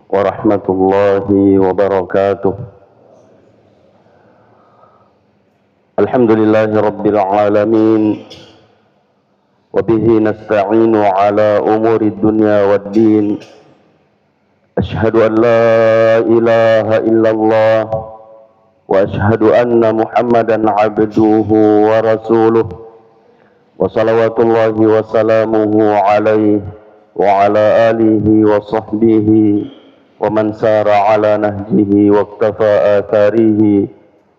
warahmatullahi wabarakatuh. Alhamdulillahi rabbil alamin. Wabihi nasta'inu ala umuri dunya waddin. Ashhadu an la ilaha illallah wa ashhadu anna Muhammadan abduhu wa rasuluh. Wa salawatullahi wa salamuhu alaihi wa ala alihi wa sahbihi wa man sara ala nahjihi wa iktafa atharihi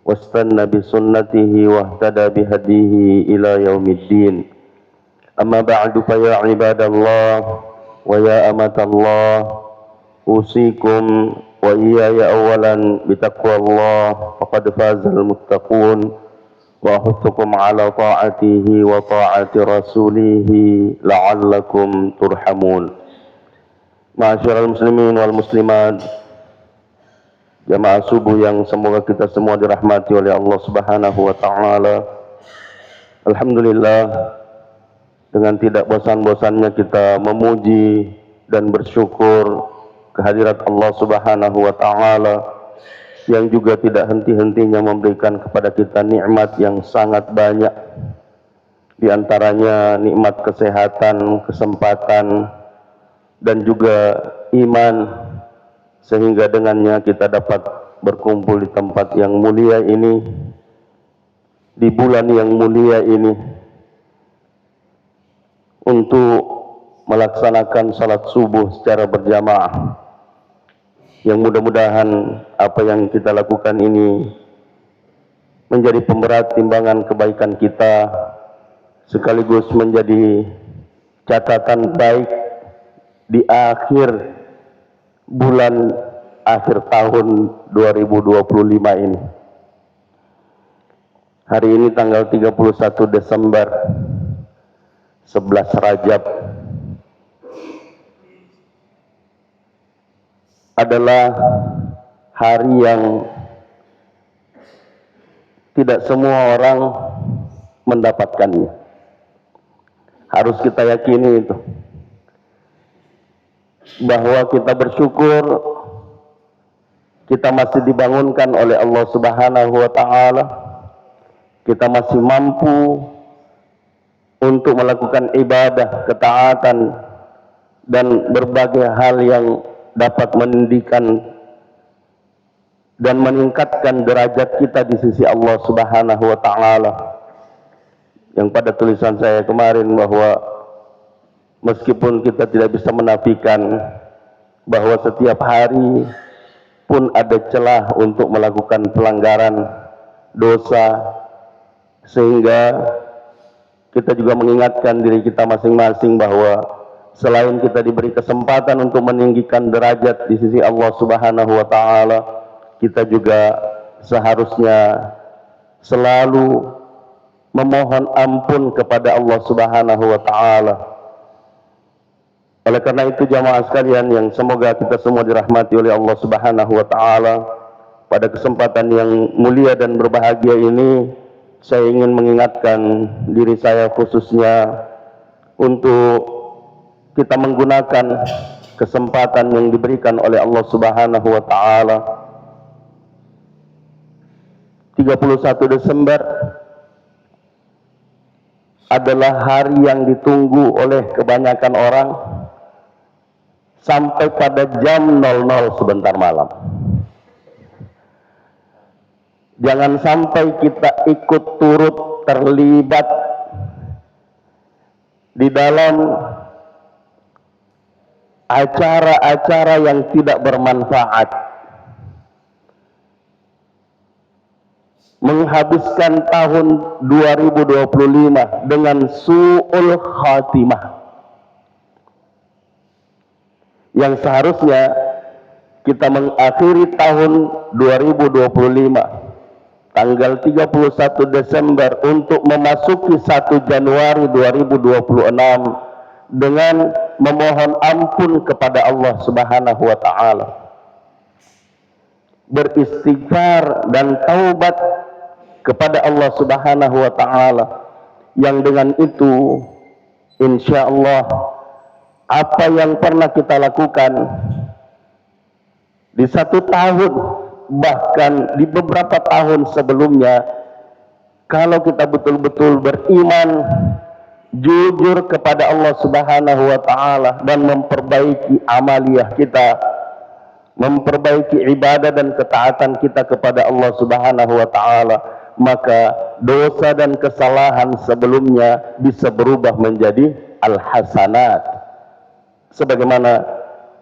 wastanna bisunnatihi wa ihtada bihadihi ila yaumiddin. Amma ba'du fa ya ibadallah wa ya amatallah, usikum wa iyaya awalan bitaqwallah faqad fazal muttaqun wa ahuthukum ala ta'atihi wa ta'ati rasulihi la'allakum turhamun. Ma'asyiral muslimin wal muslimat, jamaah subuh yang semoga kita semua dirahmati oleh Allah Subhanahu wa taala. Alhamdulillah, dengan tidak bosan-bosannya kita memuji dan bersyukur kehadirat Allah Subhanahu wa taala yang juga tidak henti-hentinya memberikan kepada kita nikmat yang sangat banyak. Di antaranya nikmat kesehatan, kesempatan, dan juga iman, sehingga dengannya kita dapat berkumpul di tempat yang mulia ini, di bulan yang mulia ini, untuk melaksanakan salat subuh secara berjamaah. Yang mudah-mudahan apa yang kita lakukan ini menjadi pemberat timbangan kebaikan kita, sekaligus menjadi catatan baik di akhir bulan akhir tahun 2025 ini. Hari ini tanggal 31 Desember, 11 Rajab, adalah hari yang tidak semua orang mendapatkannya. Harus kita yakini itu, bahwa kita bersyukur kita masih dibangunkan oleh Allah Subhanahu wa taala. Kita masih mampu untuk melakukan ibadah, ketaatan, dan berbagai hal yang dapat meninggikan dan meningkatkan derajat kita di sisi Allah Subhanahu wa taala. Yang pada tulisan saya kemarin bahwa meskipun kita tidak bisa menafikan bahwa setiap hari pun ada celah untuk melakukan pelanggaran, dosa, sehingga kita juga mengingatkan diri kita masing-masing bahwa selain kita diberi kesempatan untuk meninggikan derajat di sisi Allah Subhanahu wa taala, kita juga seharusnya selalu memohon ampun kepada Allah Subhanahu wa taala. Oleh karena itu jamaah sekalian yang semoga kita semua dirahmati oleh Allah Subhanahu wa taala, pada kesempatan yang mulia dan berbahagia ini saya ingin mengingatkan diri saya khususnya untuk kita menggunakan kesempatan yang diberikan oleh Allah Subhanahu wa taala. 31 Desember adalah hari yang ditunggu oleh kebanyakan orang sampai pada jam 00 sebentar malam. Jangan sampai kita ikut turut terlibat di dalam acara-acara yang tidak bermanfaat, menghabiskan tahun 2025 dengan su'ul khatimah, yang seharusnya kita mengakhiri tahun 2025 tanggal 31 Desember untuk memasuki 1 Januari 2026 dengan memohon ampun kepada Allah Subhanahu wa taala, beristighfar dan taubat kepada Allah Subhanahu wa taala, yang dengan itu insya Allah apa yang pernah kita lakukan di 1 tahun, bahkan di beberapa tahun sebelumnya, kalau kita betul-betul beriman, jujur kepada Allah Subhanahu wa Ta'ala, dan memperbaiki amaliyah kita, memperbaiki ibadah dan ketaatan kita kepada Allah Subhanahu wa Ta'ala, maka dosa dan kesalahan sebelumnya bisa berubah menjadi al-hasanat, sebagaimana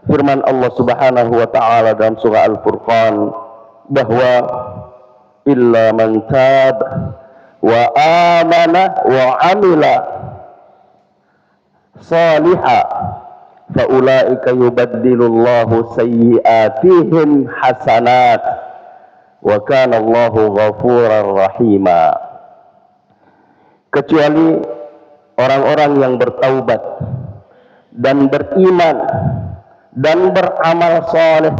firman Allah Subhanahu wa Ta'ala dalam surah Al-Furqan, bahwa illa man tab wa amana wa amila salihah faulaika yubaddilullahu sayyiatihim hasanat wa kana Allahu ghafurar rahima. Kecuali orang-orang yang bertaubat dan beriman dan beramal saleh,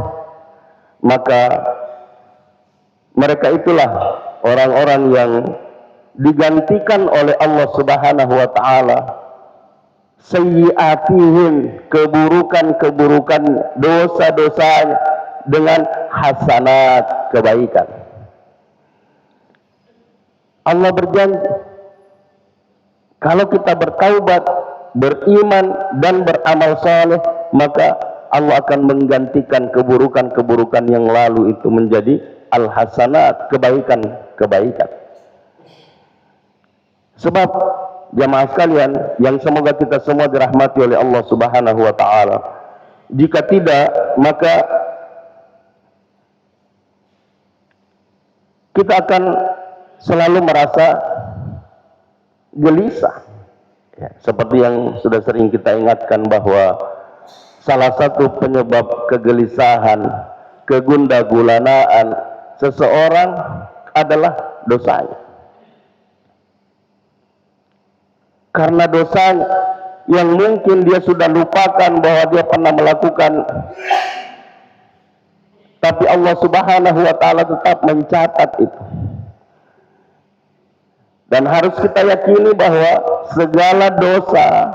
maka mereka itulah orang-orang yang digantikan oleh Allah Subhanahu wa Ta'ala sayyiatihim, keburukan-keburukan, dosa-dosa, dengan hasanat, kebaikan. Allah berjanji, kalau kita bertaubat, beriman dan beramal saleh, maka Allah akan menggantikan keburukan-keburukan yang lalu itu menjadi al-hasanat, kebaikan-kebaikan. Sebab jamaah sekalian yang semoga kita semua dirahmati oleh Allah Subhanahu wa Ta'ala, jika tidak, maka kita akan selalu merasa gelisah, ya, seperti yang sudah sering kita ingatkan, bahwa salah satu penyebab kegelisahan, kegundagulanaan seseorang adalah dosanya. Karena dosanya yang mungkin dia sudah lupakan bahwa dia pernah melakukan, tapi Allah Subhanahu wa Ta'ala tetap mencatat itu. Dan harus kita yakini bahwa segala dosa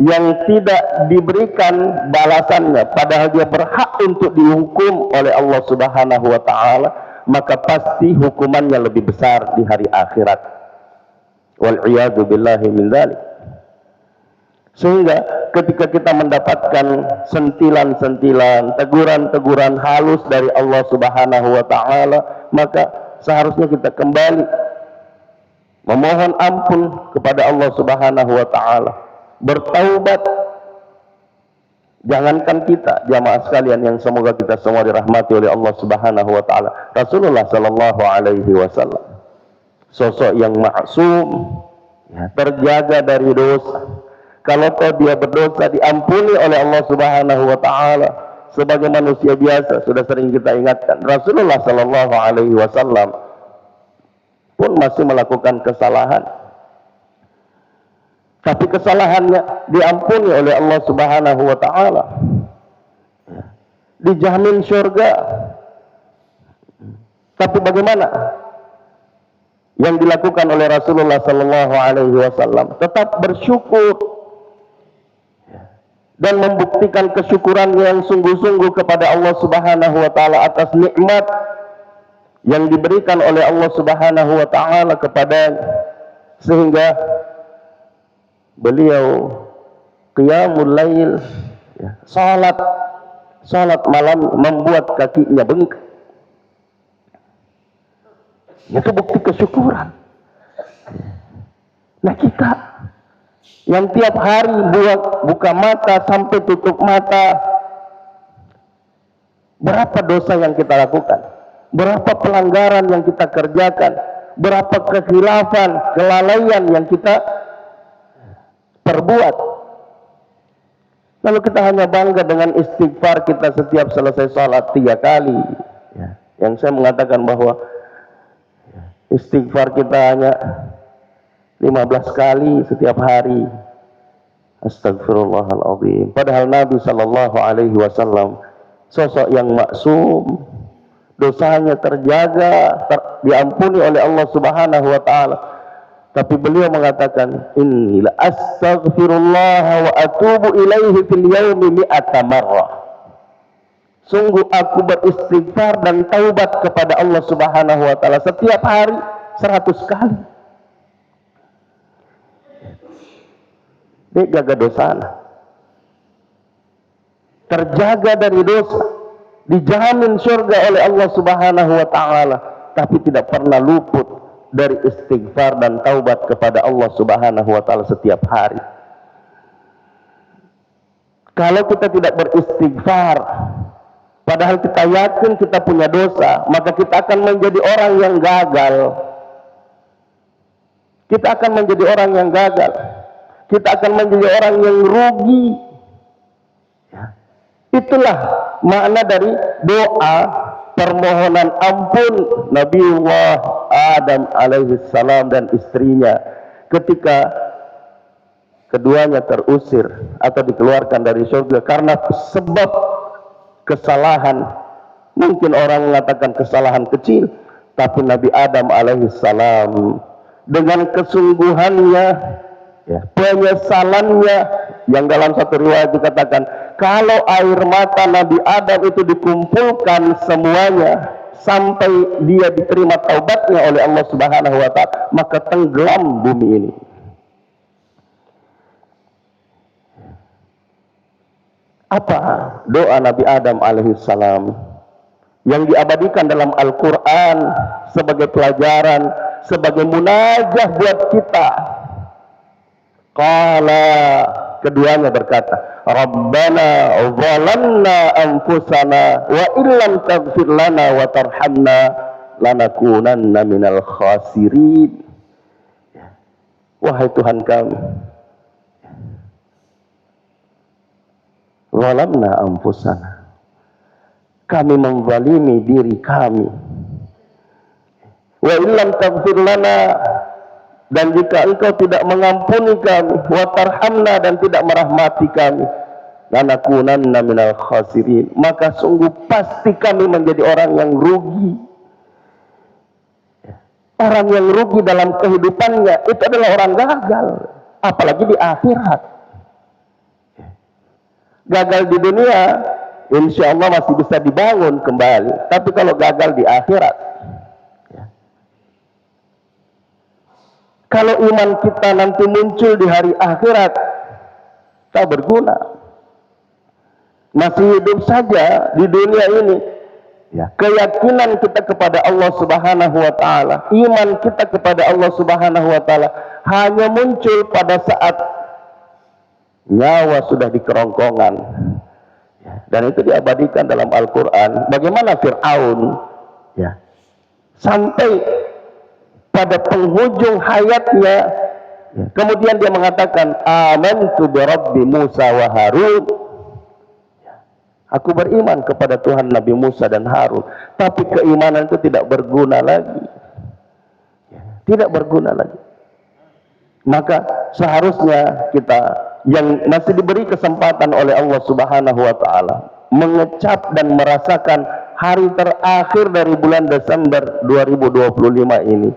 yang tidak diberikan balasannya, padahal dia berhak untuk dihukum oleh Allah Subhanahu wa Ta'ala, maka pasti hukumannya lebih besar di hari akhirat. Wal'iyadu billahi min dzalik. Sehingga ketika kita mendapatkan sentilan-sentilan, teguran-teguran halus dari Allah Subhanahu wa Ta'ala, maka seharusnya kita kembali memohon ampun kepada Allah Subhanahu wa Ta'ala, bertaubat. Jangankan kita, jamaah sekalian yang semoga kita semua dirahmati oleh Allah Subhanahu wa Ta'ala, Rasulullah sallallahu alaihi wasallam, sosok yang maksum, ya, terjaga dari dosa. Kalau dia berdosa, diampuni oleh Allah Subhanahu wa Ta'ala. Sebagai manusia biasa, sudah sering kita ingatkan, Rasulullah sallallahu alaihi wasallam pun masih melakukan kesalahan, tapi kesalahannya diampuni oleh Allah Subhanahu wa Ta'ala, dijamin surga. Tapi bagaimana yang dilakukan oleh Rasulullah sallallahu alaihi wasallam? Tetap bersyukur dan membuktikan kesyukuran yang sungguh-sungguh kepada Allah Subhanahu wa Ta'ala atas nikmat yang diberikan oleh Allah Subhanahu wa Ta'ala kepadanya, sehingga beliau qiyamul lail, ya, salat malam membuat kakinya bengkak. Itu bukti kesyukuran. Nah, kita yang tiap hari buka mata sampai tutup mata, berapa dosa yang kita lakukan, berapa pelanggaran yang kita kerjakan, berapa kekhilafan, kelalaian yang kita perbuat. Lalu kita hanya bangga dengan istighfar kita setiap selesai salat 3 kali, ya. Yang saya mengatakan bahwa istighfar kita hanya 15 kali setiap hari. Astagfirullahaladzim. Padahal Nabi sallallahu alaihi wasallam sosok yang maksum, dosanya terjaga, diampuni oleh Allah Subhanahu wa Ta'ala. Tapi beliau mengatakan, inni la astaghfirullah wa atubu ilaihi fil yaumi mi'ata marrah. Sungguh aku beristighfar dan taubat kepada Allah Subhanahu wa taala setiap hari 100 kali. Dia jaga dosa, terjaga dari dosa, dijamin surga oleh Allah Subhanahu wa taala, tapi tidak pernah luput dari istighfar dan taubat kepada Allah Subhanahu wa taala setiap hari. Kalau kita tidak beristighfar, padahal kita yakin kita punya dosa, maka kita akan menjadi orang yang gagal. Kita akan menjadi orang yang gagal. Kita akan menjadi orang yang rugi. Itulah makna dari doa permohonan ampun Nabiullah Adam alaihi salam dan istrinya ketika keduanya terusir atau dikeluarkan dari surga karena sebab kesalahan. Mungkin orang mengatakan kesalahan kecil, tapi Nabi Adam alaihi salam dengan kesungguhannya, penyesalannya, yang dalam satu riwayat dikatakan kalau air mata Nabi Adam itu dikumpulkan semuanya sampai dia diterima taubatnya oleh Allah Subhanahu wa taala, maka tenggelam bumi ini. Apa doa Nabi Adam alaihissalam yang diabadikan dalam Al-Quran sebagai pelajaran, sebagai munajah buat kita? Qala, keduanya berkata, Rabbana zalamna anfusana wa illam taghfir lana wa tarhamna lanakunanna minal khasirin. Wahai Tuhan kami, zalamna anfusana, kami menzalimi diri kami. Wa illam taghfir lana, dan jika engkau tidak mengampuni kami, wa tarhamna, dan tidak merahmati kami, lanakunanna minal khasirin, maka sungguh pasti kami menjadi orang yang rugi. Orang yang rugi dalam kehidupannya itu adalah orang gagal, apalagi di akhirat. Gagal di dunia insya Allah masih bisa dibangun kembali, tapi kalau gagal di akhirat, kalau iman kita nanti muncul di hari akhirat, tak berguna. Masih hidup saja di dunia ini, keyakinan kita kepada Allah Subhanahu wa taala, iman kita kepada Allah Subhanahu wa taala hanya muncul pada saat nyawa sudah di kerongkongan. Dan itu diabadikan dalam Al-Quran. Bagaimana Fir'aun sampai pada penghujung hayatnya, kemudian dia mengatakan, amantu bi Rabbi Musa wa Harun, aku beriman kepada Tuhan Nabi Musa dan Harun. Tapi keimanan itu tidak berguna lagi, tidak berguna lagi. Maka seharusnya kita yang masih diberi kesempatan oleh Allah Subhanahu wa taala mengecap dan merasakan hari terakhir dari bulan Desember 2025 ini,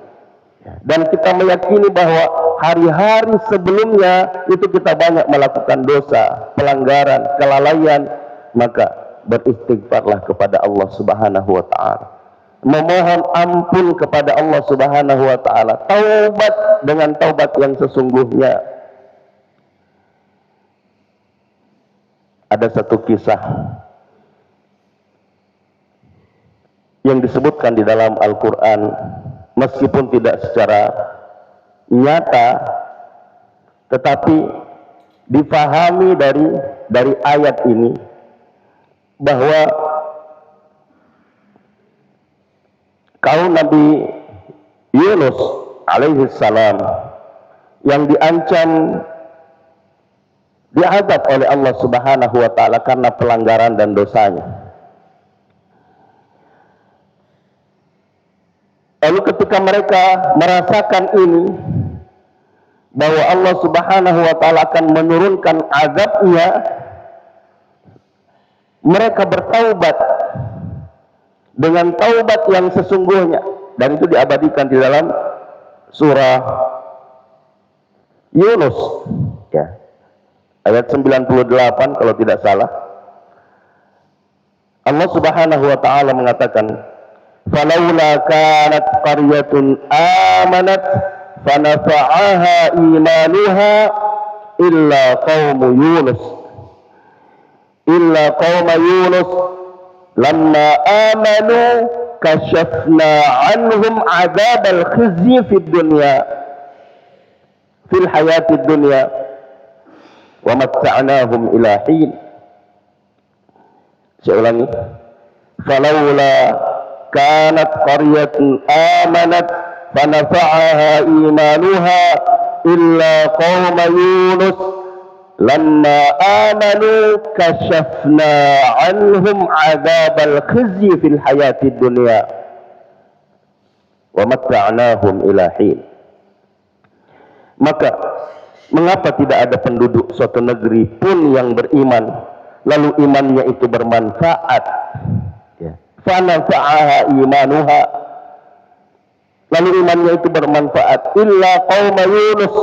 dan kita meyakini bahwa hari-hari sebelumnya itu kita banyak melakukan dosa, pelanggaran, kelalaian, maka beristighfarlah kepada Allah Subhanahu wa taala, memohon ampun kepada Allah Subhanahu wa taala, taubat dengan taubat yang sesungguhnya. Ada satu kisah yang disebutkan di dalam Al-Quran, meskipun tidak secara nyata, tetapi difahami dari ayat ini bahwa kaum Nabi Yunus alaihi salam yang diancam diazab oleh Allah Subhanahu wa taala karena pelanggaran dan dosanya. Lalu ketika mereka merasakan ini, bahwa Allah Subhanahu wa taala akan menurunkan azabnya, mereka bertaubat dengan taubat yang sesungguhnya, dan itu diabadikan di dalam surah Yunus, ayat 98 kalau tidak salah. Allah Subhanahu wa taala mengatakan, "Falaula kanat qaryatun amanat fanafa'aha imanuha illa qaum Yunus lamma amanu kashafna anhum adzabal khizyi fil hayatid dunya wa matta'nahum ila hin." Saya ulangi, falaula kanat qaryatun amanat fanafa'aha imanuha illa qaum Yunus lamma amanu kashafna anhum adzabal khizyi fil hayatid dunya wa matta'nahum ila hin. Maka mengapa tidak ada penduduk suatu negeri pun yang beriman lalu imannya itu bermanfaat, ya. Fanafa'aha imanuha, lalu imannya itu bermanfaat, illa qaum Yunus,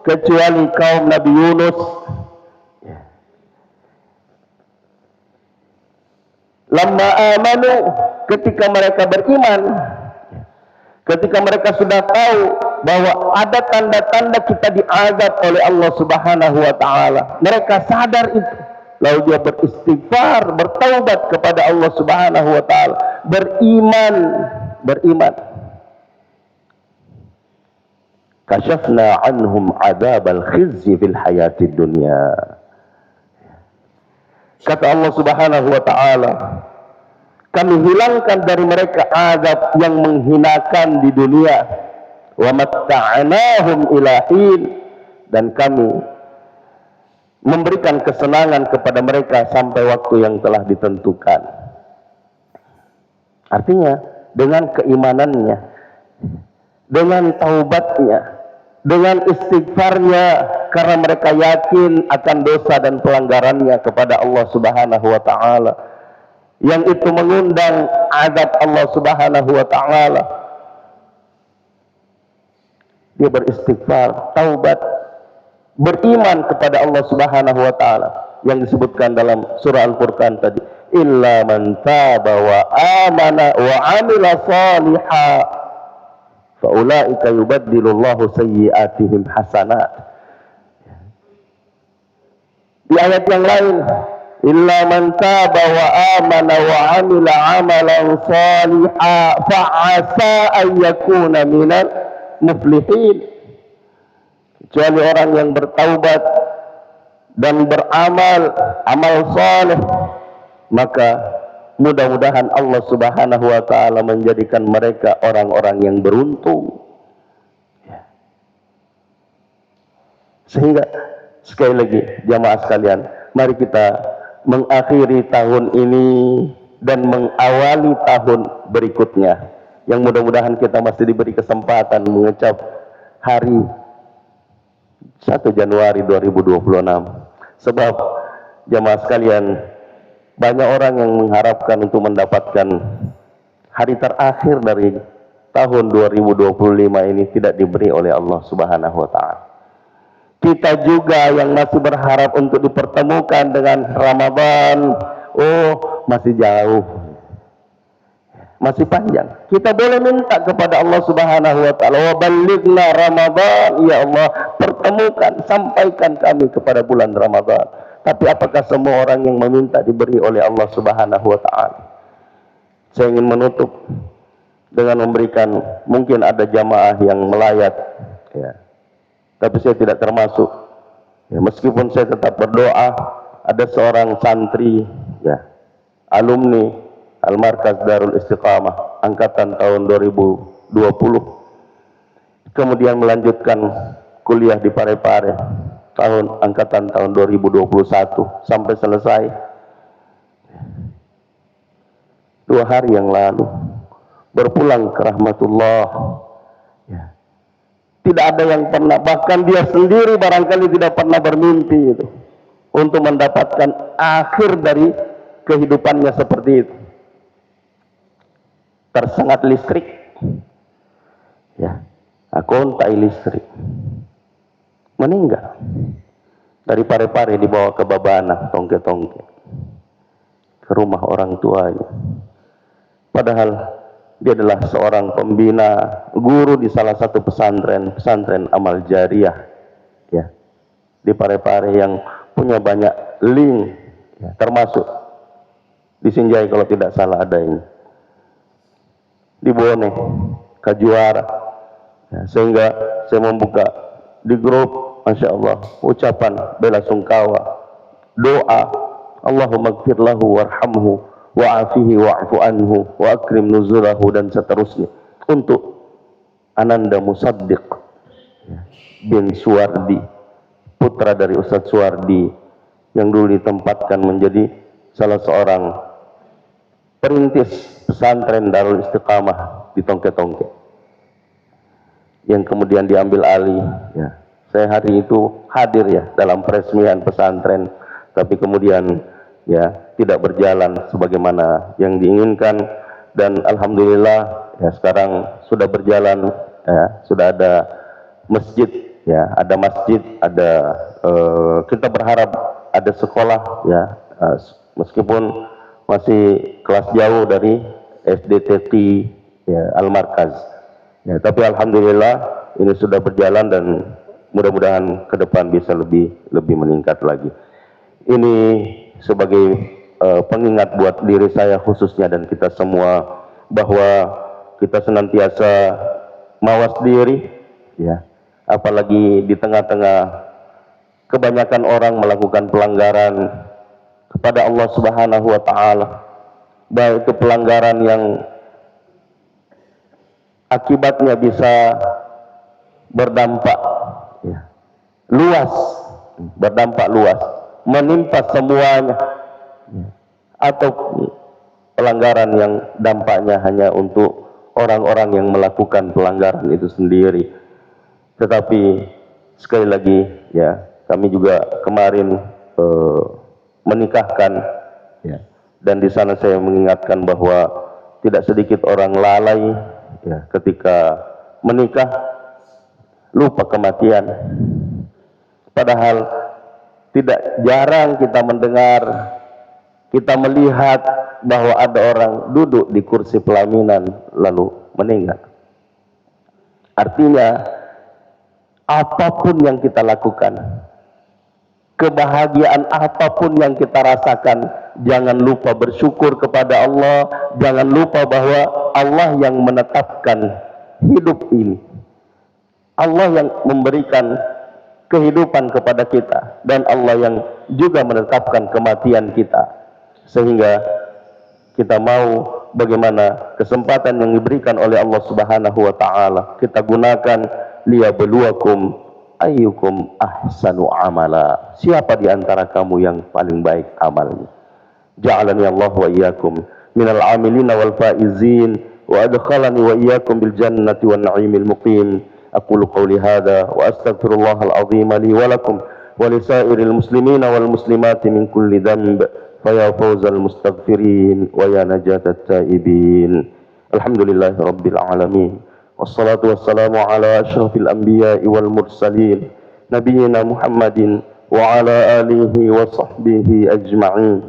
kecuali kaum Nabi Yunus, ya. Lamma amanu, ketika mereka beriman, ketika mereka sudah tahu bahwa ada tanda-tanda kita diazab oleh Allah Subhanahu wa taala, mereka sadar itu. Lalu dia beristighfar, bertaubat kepada Allah Subhanahu wa taala, beriman. Kashafna anhum adzabal khizyi fil hayatid dunya. Kata Allah Subhanahu wa taala, kami hilangkan dari mereka azab yang menghinakan di dunia, wa matta'nahum ila hin, dan kami memberikan kesenangan kepada mereka sampai waktu yang telah ditentukan. Artinya dengan keimanannya, dengan taubatnya, dengan istighfarnya, karena mereka yakin akan dosa dan pelanggarannya kepada Allah Subhanahu wa taala, yang itu mengundang azab Allah Subhanahu wa taala. Dia beristighfar, taubat, beriman kepada Allah Subhanahu wa taala yang disebutkan dalam surah Al-Furqan tadi, illa man taba wa amana wa amila shalihan fa ulaika yubaddilullahu sayyi'atihim hasanat. Di ayat yang lain, illa man taba wa amana wa amila amalan shalihan fa asa an yakuna minal muflihin. Kecuali orang yang bertaubat dan beramal amal saleh, maka mudah-mudahan Allah Subhanahu wa taala menjadikan mereka orang-orang yang beruntung. Sehingga sekali lagi jamaah sekalian, mari kita mengakhiri tahun ini dan mengawali tahun berikutnya, yang mudah-mudahan kita masih diberi kesempatan mengecap hari 1 Januari 2026. Sebab jamaah sekalian, banyak orang yang mengharapkan untuk mendapatkan hari terakhir dari tahun 2025 ini tidak diberi oleh Allah Subhanahu wa taala. Kita juga yang masih berharap untuk dipertemukan dengan Ramadan, masih jauh, masih panjang. Kita boleh minta kepada Allah Subhanahu wa taala, wa ballighna Ramadan, ya Allah, pertemukan, sampaikan kami kepada bulan Ramadan. Tapi apakah semua orang yang meminta diberi oleh Allah Subhanahu wa taala? Saya ingin menutup dengan memberikan, mungkin ada jamaah yang melayat, ya. Tapi saya tidak termasuk. Ya, meskipun saya tetap berdoa, ada seorang santri, ya, alumni Al-Markaz Darul Istiqamah angkatan tahun 2020, kemudian melanjutkan kuliah di Parepare angkatan tahun 2021 sampai selesai 2 hari yang lalu, berpulang ke rahmatullah. Ya. Tidak ada yang pernah, bahkan dia sendiri barangkali tidak pernah bermimpi itu untuk mendapatkan akhir dari kehidupannya seperti itu. Tersengat listrik, ya, kontak listrik, meninggal. Dari Parepare dibawa ke Babana, tongke-tongke. ke rumah orang tuanya. Padahal dia adalah seorang pembina, guru di salah satu pesantren amal jariah, ya, di Parepare yang punya banyak link, ya, termasuk di Sinjai kalau tidak salah ada ini, di Bone, Kajuara, ya, sehingga saya membuka di grup, Masya Allah, ucapan bela sungkawa, doa, Allahumma gfir lahu warhamhu wa'afihi wa'fu anhu wa akrim nuzulahu, dan seterusnya, untuk Ananda Musaddiq bin Suwardi, putra dari Ustadz Suwardi yang dulu ditempatkan menjadi salah seorang perintis pesantren Darul Istiqamah di Tongke-Tongke, yang kemudian diambil alih, ya. Saya hari itu hadir, ya, dalam peresmian pesantren, tapi kemudian, ya, tidak berjalan sebagaimana yang diinginkan, dan alhamdulillah, ya, sekarang sudah berjalan, ya, sudah ada masjid, ya, ada masjid, ada kita berharap ada sekolah, ya, meskipun masih kelas jauh dari SDTT, ya, Al-Markaz, ya, tapi alhamdulillah ini sudah berjalan dan mudah-mudahan ke depan bisa lebih meningkat lagi. Ini sebagai pengingat buat diri saya khususnya dan kita semua, bahwa kita senantiasa mawas diri, ya, apalagi di tengah-tengah kebanyakan orang melakukan pelanggaran kepada Allah Subhanahu wa Ta'ala, baik itu pelanggaran yang akibatnya bisa berdampak, ya, luas, menimpa semuanya, atau pelanggaran yang dampaknya hanya untuk orang-orang yang melakukan pelanggaran itu sendiri. Tetapi sekali lagi, ya, kami juga kemarin menikahkan, ya, dan di sana saya mengingatkan bahwa tidak sedikit orang lalai, ya, ketika menikah lupa kematian. Padahal tidak jarang kita mendengar, kita melihat bahwa ada orang duduk di kursi pelaminan lalu meninggal. Artinya apapun yang kita lakukan, kebahagiaan apapun yang kita rasakan, jangan lupa bersyukur kepada Allah, jangan lupa bahwa Allah yang menetapkan hidup ini, Allah yang memberikan kehidupan kepada kita, dan Allah yang juga menetapkan kematian kita, sehingga kita mau bagaimana kesempatan yang diberikan oleh Allah Subhanahu wa Ta'ala kita gunakan, liyabluwakum ayyukum ahsanu amala, siapa di antara kamu yang paling baik amalnya. Ja'alani Allah wa iyyakum minal amilina wal faizin wa adkhalani wa iyyakum bil jannati wan na'imil muqim. Aqulu qawli hadha wa astaghfirullahal azim li wa lakum wa lisairil muslimina wal muslimati min kulli dhanb faya fawzal mustaghfirin wa ya najatat taibin. Alhamdulillahi rabbil alamin, wassalatu wassalamu ala asyrafil anbiya'i wal mursalin nabiyyina Muhammadin wa ala alihi wa sahbihi ajma'in.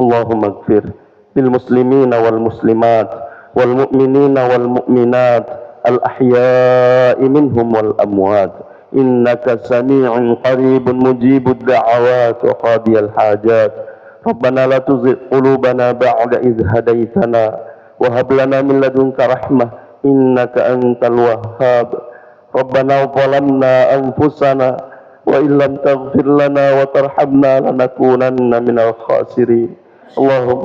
Allahumma ighfir lil muslimina wal muslimat wal mu'minina wal mu'minat الأحياء منهم والأموات إنك سميع قريب مجيب الدعوات وقاضي الحاجات. ربنا لا تزغ قلوبنا بعد إذ هديتنا وهب لنا من لدنك رحمة إنك أنت الوهاب. ربنا ظلمنا أنفسنا وإن لم تغفر لنا وترحمنا لنكونن من الخاسرين. اللهم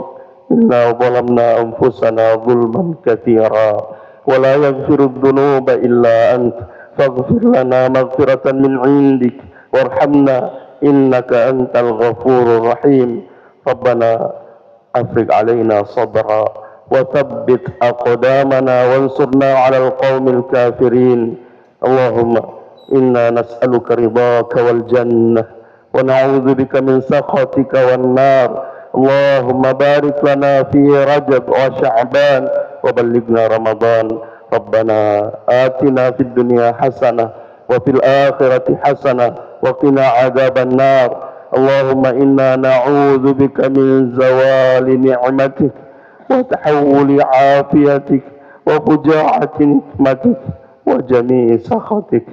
إنا ظلمنا أنفسنا ظلما كثيرا ولا يغفر الذنوب إلا أنت فاغفر لنا مغفرة من عندك وارحمنا إنك أنت الغفور الرحيم. ربنا أفرغ علينا صبرا وثبت أقدامنا وانصرنا على القوم الكافرين. اللهم إنا نسألك رضاك والجنة ونعوذ بك من سخطك والنار. اللهم بارك لنا في رجب وشعبان وبلغنا رمضان. ربنا آتنا في الدنيا حسنة وفي الآخرة حسنة وقنا عذاب النار. اللهم إنا نعوذ بك من زوال نعمتك وتحول عافيتك وفجاعة نقمتك وجميع سخطك.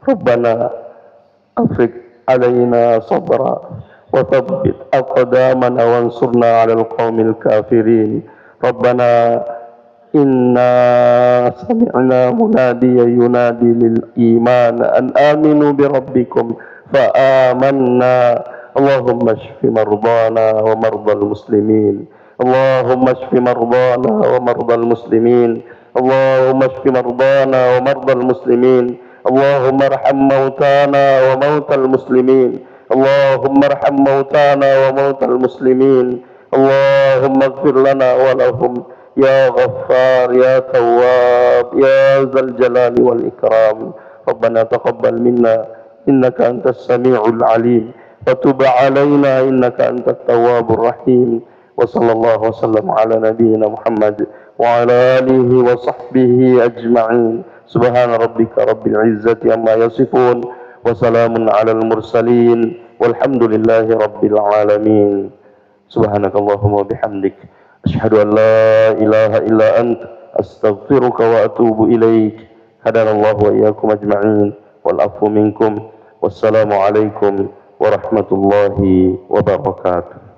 ربنا أفرغ علينا صبرا وثبت أقدامنا وانصرنا على القوم الكافرين. ربنا إنا سمعنا مناديا ينادي للإيمان أن آمنوا بربكم فآمنا. اللهم اشف مرضانا ومرضى المسلمين. اللهم اشف مرضانا ومرضى المسلمين. اللهم اشف مرضانا ومرضى المسلمين. اللهم ارحم موتانا وموتى المسلمين. اللهم ارحم موتانا وموتى المسلمين. اللهم اغفر لنا ولهم يا غفار يا تواب يا ذا الجلال والإكرام. ربنا تقبل منا إنك أنت السميع العليم وتب علينا إنك أنت التواب الرحيم. وصلى الله وسلم على نبينا محمد وعلى آله وصحبه أجمعين. سبحان ربك رب العزة عما يصفون وسلام على المرسلين والحمد لله رب العالمين. سبحانك اللهم وبحمدك أشهد أن لا إله إلا أنت أستغفرك وأتوب إليك. هدانا الله وإياكم أجمعين والعفو منكم والسلام عليكم ورحمة الله وبركاته.